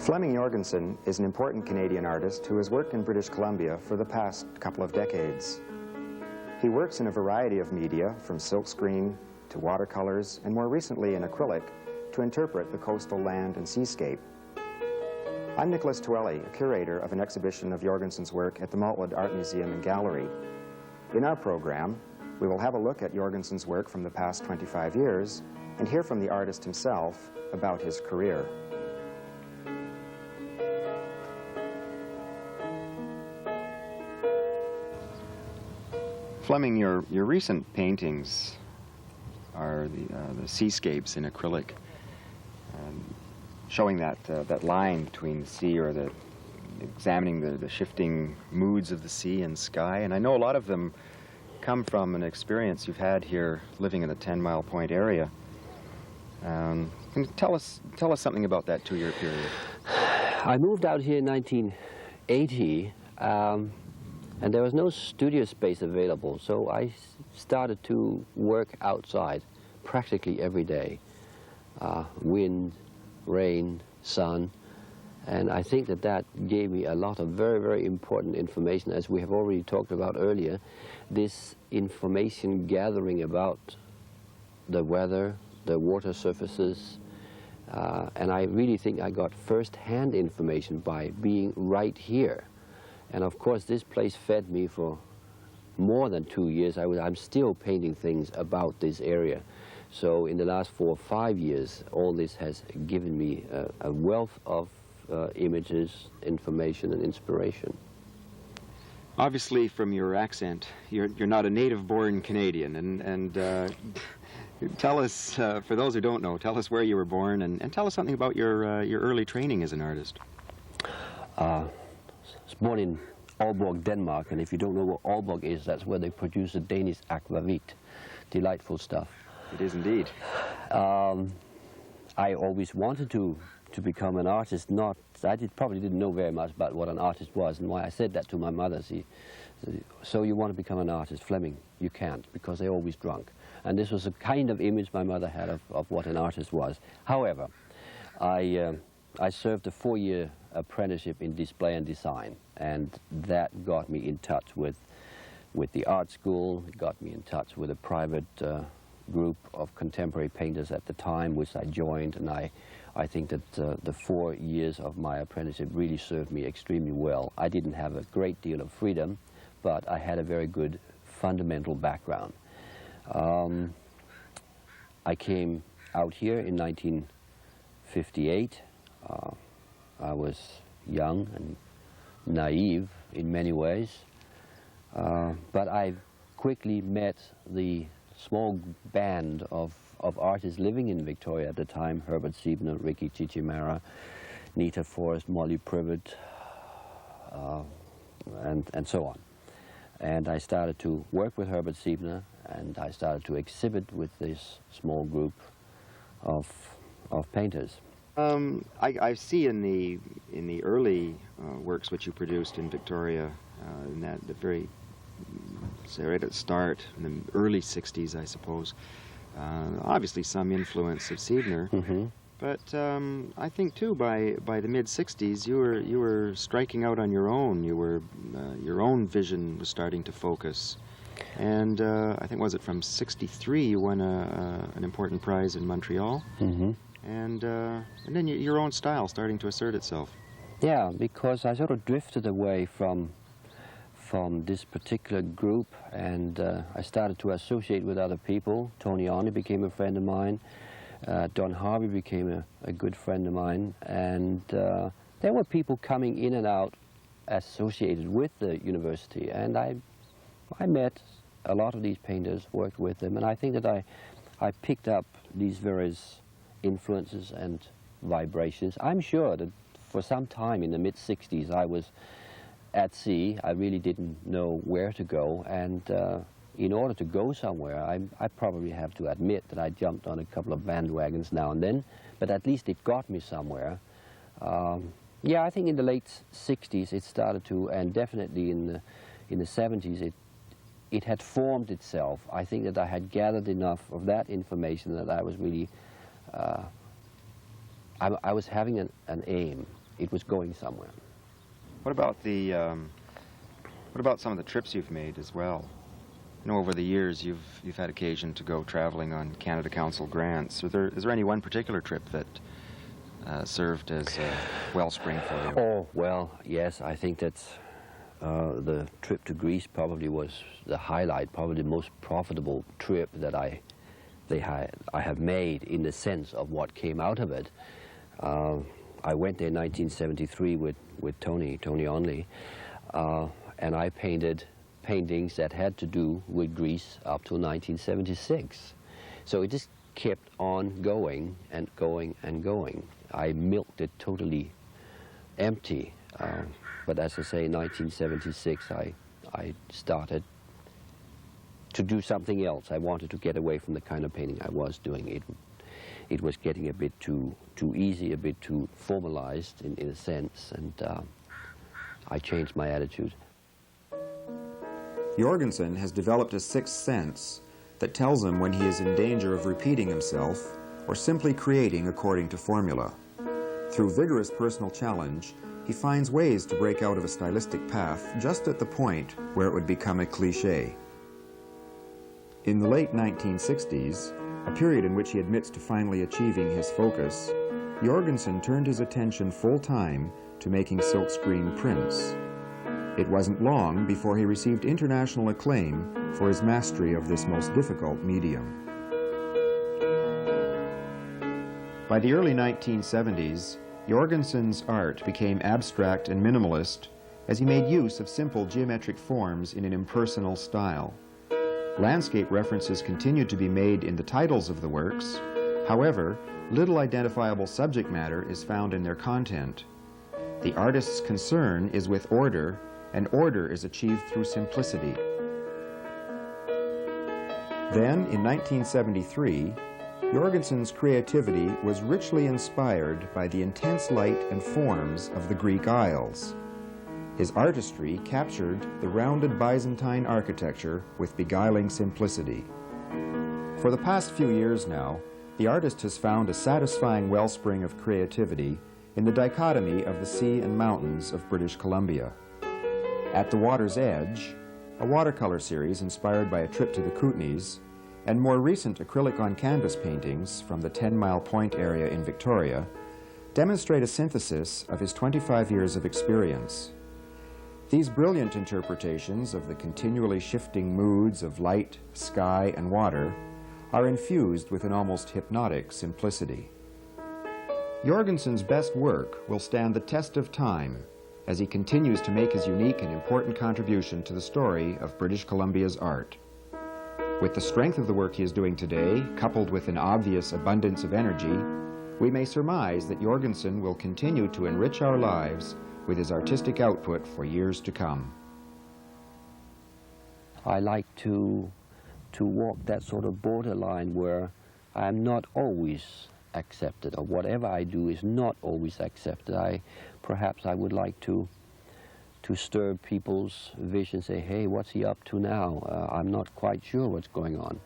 Flemming Jorgensen is an important Canadian artist who has worked in British Columbia for the past couple of decades. He works in a variety of media, from silkscreen to watercolors, and more recently in acrylic, to interpret the coastal land and seascape. I'm Nicholas Tuele, a curator of an exhibition of Jorgensen's work at the Maltwood Art Museum and Gallery. In our program, we will have a look at Jorgensen's work from the past 25 years and hear from the artist himself about his career. Flemming, your recent paintings are the seascapes in acrylic, showing that line between the sea, or examining the shifting moods of the sea and sky. And I know a lot of them come from an experience you've had here living in the 10 Mile Point area. Can you tell us something about that 2-year period? I moved out here in 1980. And there was no studio space available, so I started to work outside practically every day. Wind, rain, sun, and I think that gave me a lot of very, very important information, as we have already talked about earlier. This information gathering about the weather, the water surfaces, and I really think I got first-hand information by being right here. And of course, this place fed me for more than 2 years. I'm still painting things about this area. So in the last 4 or 5 years, all this has given me a wealth of images, information, and inspiration. Obviously, from your accent, you're not a native-born Canadian. And tell us, for those who don't know, tell us where you were born, and tell us something about your early training as an artist. I was born in Aalborg, Denmark, and if you don't know what Aalborg is, that's where they produce the Danish aquavit. Delightful stuff. It is indeed. I always wanted to become an artist. Probably didn't know very much about what an artist was, and why I said that to my mother. She said, "So you want to become an artist, Flemming? You can't, because they're always drunk." And this was a kind of image my mother had of what an artist was. However, I served a 4-year apprenticeship in display and design, and that got me in touch with the art school. It got me in touch with a private group of contemporary painters at the time, which I joined, and I think that the 4 years of my apprenticeship really served me extremely well. I didn't have a great deal of freedom, but I had a very good fundamental background. I came out here in 1958. I was young and naive in many ways, but I quickly met the small band of artists living in Victoria at the time: Herbert Siebner, Ricky Chichimara, Nita Forrest, Molly Privet, and so on. And I started to work with Herbert Siebner, and I started to exhibit with this small group of painters. I see in the early works which you produced in Victoria, in the very, say right at the start, in the early 60s, I suppose, obviously some influence of Siebner, but I think too by the mid-60s you were striking out on your own. Your own vision was starting to focus, and I think, was it from '63 you won an important prize in Montreal? And then your own style starting to assert itself. Yeah, because I sort of drifted away from this particular group, and I started to associate with other people. Tony Arne became a friend of mine. Don Harvey became a good friend of mine, and there were people coming in and out associated with the university, and I met a lot of these painters, worked with them, and I think that I picked up these various influences and vibrations. I'm sure that for some time in the mid-60s I was at sea. I really didn't know where to go, and in order to go somewhere, I probably have to admit that I jumped on a couple of bandwagons now and then, but at least it got me somewhere. Yeah, I think in the late 60s it started to, and definitely in the 70s it had formed itself. I think that I had gathered enough of that information that I was really I was having an aim, it was going somewhere. What about the what about some of the trips you've made as well? I know over the years you've had occasion to go traveling on Canada Council grants. Is there any one particular trip that served as a wellspring for you? Oh, well, yes, I think that's the trip to Greece probably was the highlight, probably the most profitable trip that I have made in the sense of what came out of it. I went there in 1973 with Tony Onley, and I painted paintings that had to do with Greece up to 1976. So it just kept on going and going and going. I milked it totally empty. But as I say, in 1976, I started to do something else. I wanted to get away from the kind of painting I was doing. It was getting a bit too easy, a bit too formalized in a sense, and I changed my attitude. Jorgensen has developed a sixth sense that tells him when he is in danger of repeating himself or simply creating according to formula. Through vigorous personal challenge, he finds ways to break out of a stylistic path just at the point where it would become a cliché. In the late 1960s, a period in which he admits to finally achieving his focus, Jorgensen turned his attention full-time to making silkscreen prints. It wasn't long before he received international acclaim for his mastery of this most difficult medium. By the early 1970s, Jorgensen's art became abstract and minimalist as he made use of simple geometric forms in an impersonal style. Landscape references continued to be made in the titles of the works. However, little identifiable subject matter is found in their content. The artist's concern is with order, and order is achieved through simplicity. Then, in 1973, Jorgensen's creativity was richly inspired by the intense light and forms of the Greek Isles. His artistry captured the rounded Byzantine architecture with beguiling simplicity. For the past few years now, the artist has found a satisfying wellspring of creativity in the dichotomy of the sea and mountains of British Columbia. At the Water's Edge, a watercolor series inspired by a trip to the Kootenays, and more recent acrylic on canvas paintings from the 10 Mile Point area in Victoria, demonstrate a synthesis of his 25 years of experience. These brilliant interpretations of the continually shifting moods of light, sky, and water are infused with an almost hypnotic simplicity. Jorgensen's best work will stand the test of time as he continues to make his unique and important contribution to the story of British Columbia's art. With the strength of the work he is doing today, coupled with an obvious abundance of energy, we may surmise that Jorgensen will continue to enrich our lives with his artistic output for years to come. I like to walk that sort of borderline where I'm not always accepted, or whatever I do is not always accepted. Perhaps I would like to stir people's vision, say, hey, what's he up to now? I'm not quite sure what's going on.